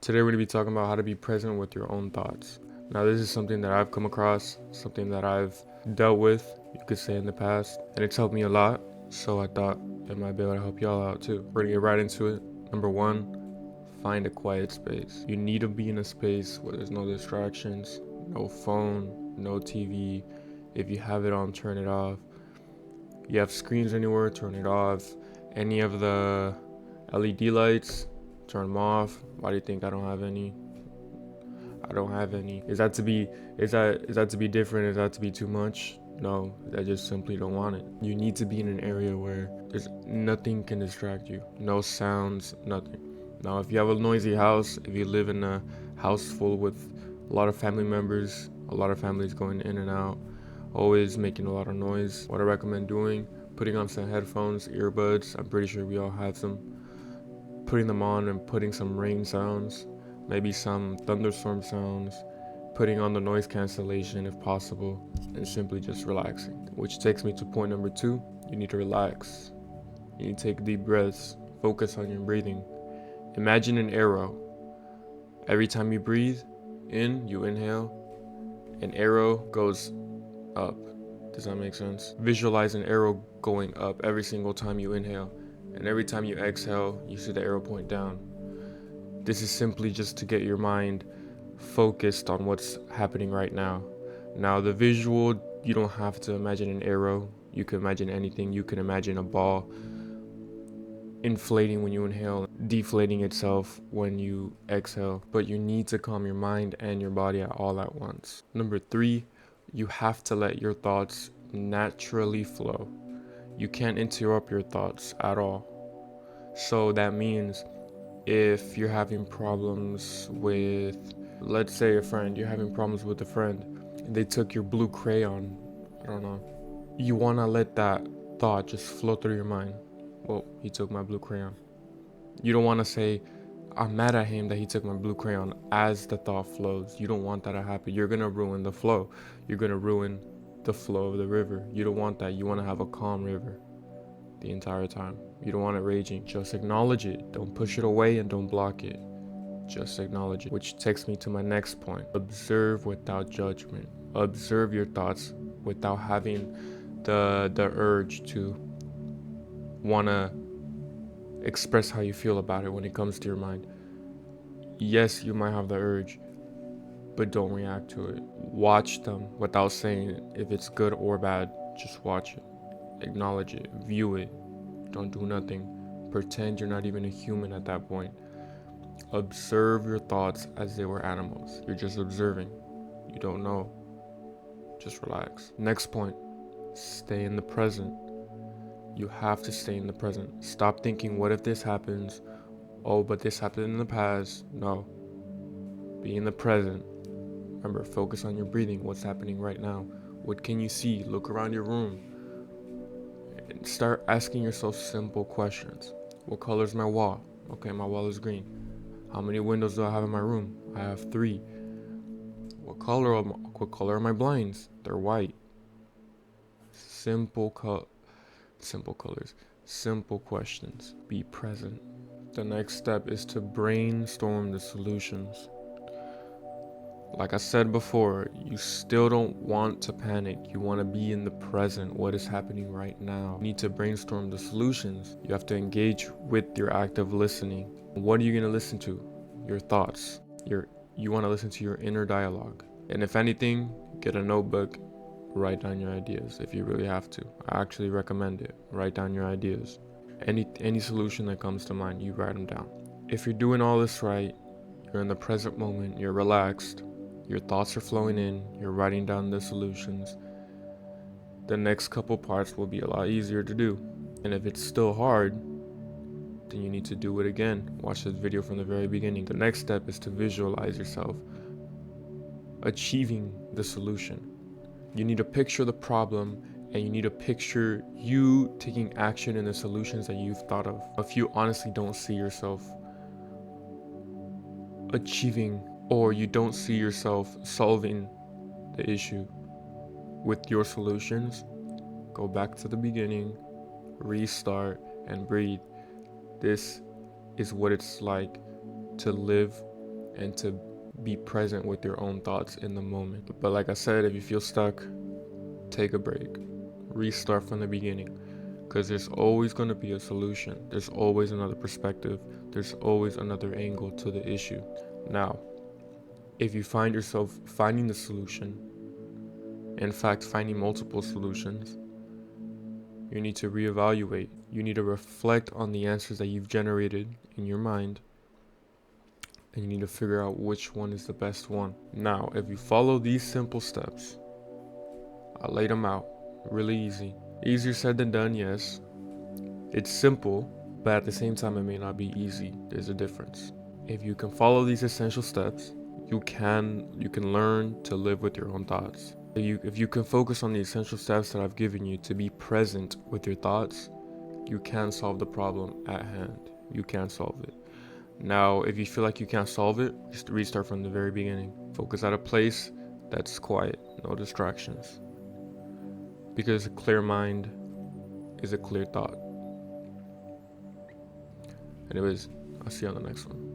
Today we're going to be talking about how to be present with your own thoughts. Now this is something that I've come across, something that I've dealt with, you could say, in the past, and it's helped me a lot, so I thought it might be able to help y'all out too. We're going to get right into it. Number one, find a quiet space. You need to be in a space where there's no distractions, no phone, no TV. If you have it on, turn it off. You have screens anywhere, turn it off. Any of the LED lights, turn them off. Why do you think I don't have any? I don't have any. Is that to be different? Is that to be too much? No, I just simply don't want it. You need to be in an area where there's nothing can distract you. No sounds, nothing. Now, if you have a noisy house, if you live in a house full with a lot of family members, a lot of families going in and out, always making a lot of noise, what I recommend doing, putting on some headphones, earbuds. I'm pretty sure we all have them. Putting them on and putting some rain sounds, maybe some thunderstorm sounds, putting on the noise cancellation if possible, and simply just relaxing. Which takes me to point number 2. You need to relax. You need to take deep breaths. Focus on your breathing. Imagine an arrow. Every time you breathe in, you inhale, an arrow goes up. Does that make sense? Visualize an arrow going up every single time you inhale, and every time you exhale, you see the arrow point down. This is simply just to get your mind focused on what's happening right now. Now, the visual, you don't have to imagine an arrow. You can imagine anything. You can imagine a ball inflating when you inhale, deflating itself when you exhale. But you need to calm your mind and your body all at once. Number 3, you have to let your thoughts naturally flow. You can't interrupt your thoughts at all. So that means if you're having problems with, let's say, you're having problems with a friend, and they took your blue crayon, I don't know, you want to let that thought just flow through your mind. Well, he took my blue crayon. You don't want to say, I'm mad at him that he took my blue crayon as the thought flows. You don't want that to happen. You're going to ruin the flow. You're going to ruin the flow of the river. You don't want that. You want to have a calm river the entire time. You don't want it raging. Just acknowledge it. Don't push it away and don't block it. Just acknowledge it. Which takes me to my next point. Observe without judgment. Observe your thoughts without having the urge to want to express how you feel about it when it comes to your mind. Yes, you might have the urge, but don't react to it. Watch them without saying if it's good or bad. Just watch it. Acknowledge it. View it. Don't do nothing. Pretend you're not even a human at that point. Observe your thoughts as they were animals. You're just observing. You don't know. Just relax. Next point. Stay in the present. You have to stay in the present. Stop thinking, what if this happens? Oh, but this happened in the past. No. Be in the present. Remember, focus on your breathing. What's happening right now? What can you see? Look around your room. And start asking yourself simple questions. What color is my wall? Okay, my wall is green. How many windows do I have in my room? I have 3. What color are my blinds? They're white. Simple colors, simple questions. Be present. The next step is to brainstorm the solutions. Like I said before, you still don't want to panic. You want to be in the present, what is happening right now. You need to brainstorm the solutions. You have to engage with your active listening. What are you going to listen to? Your thoughts. You want to listen to your inner dialogue. And if anything, get a notebook, write down your ideas if you really have to. I actually recommend it. Write down your ideas. Any solution that comes to mind, you write them down. If you're doing all this right, you're in the present moment, you're relaxed, your thoughts are flowing in, you're writing down the solutions, the next couple parts will be a lot easier to do. And if it's still hard, then you need to do it again. Watch this video from the very beginning. The next step is to visualize yourself achieving the solution. You need to picture the problem, and you need to picture you taking action in the solutions that you've thought of. If you honestly don't see yourself achieving, or you don't see yourself solving the issue with your solutions, go back to the beginning, restart, and breathe. This is what it's like to live and to be present with your own thoughts in the moment. But like I said, if you feel stuck, take a break, restart from the beginning, because there's always going to be a solution. There's always another perspective. There's always another angle to the issue. Now, if you find yourself finding the solution, in fact, finding multiple solutions, you need to reevaluate. You need to reflect on the answers that you've generated in your mind, and you need to figure out which one is the best one. Now, if you follow these simple steps, I laid them out really easy. Easier said than done, yes. It's simple, but at the same time, it may not be easy. There's a difference. If you can follow these essential steps, you can learn to live with your own thoughts. If you can focus on the essential steps that I've given you to be present with your thoughts, you can solve the problem at hand. You can solve it. Now, if you feel like you can't solve it, just restart from the very beginning. Focus at a place that's quiet, no distractions. Because a clear mind is a clear thought. Anyways, I'll see you on the next one.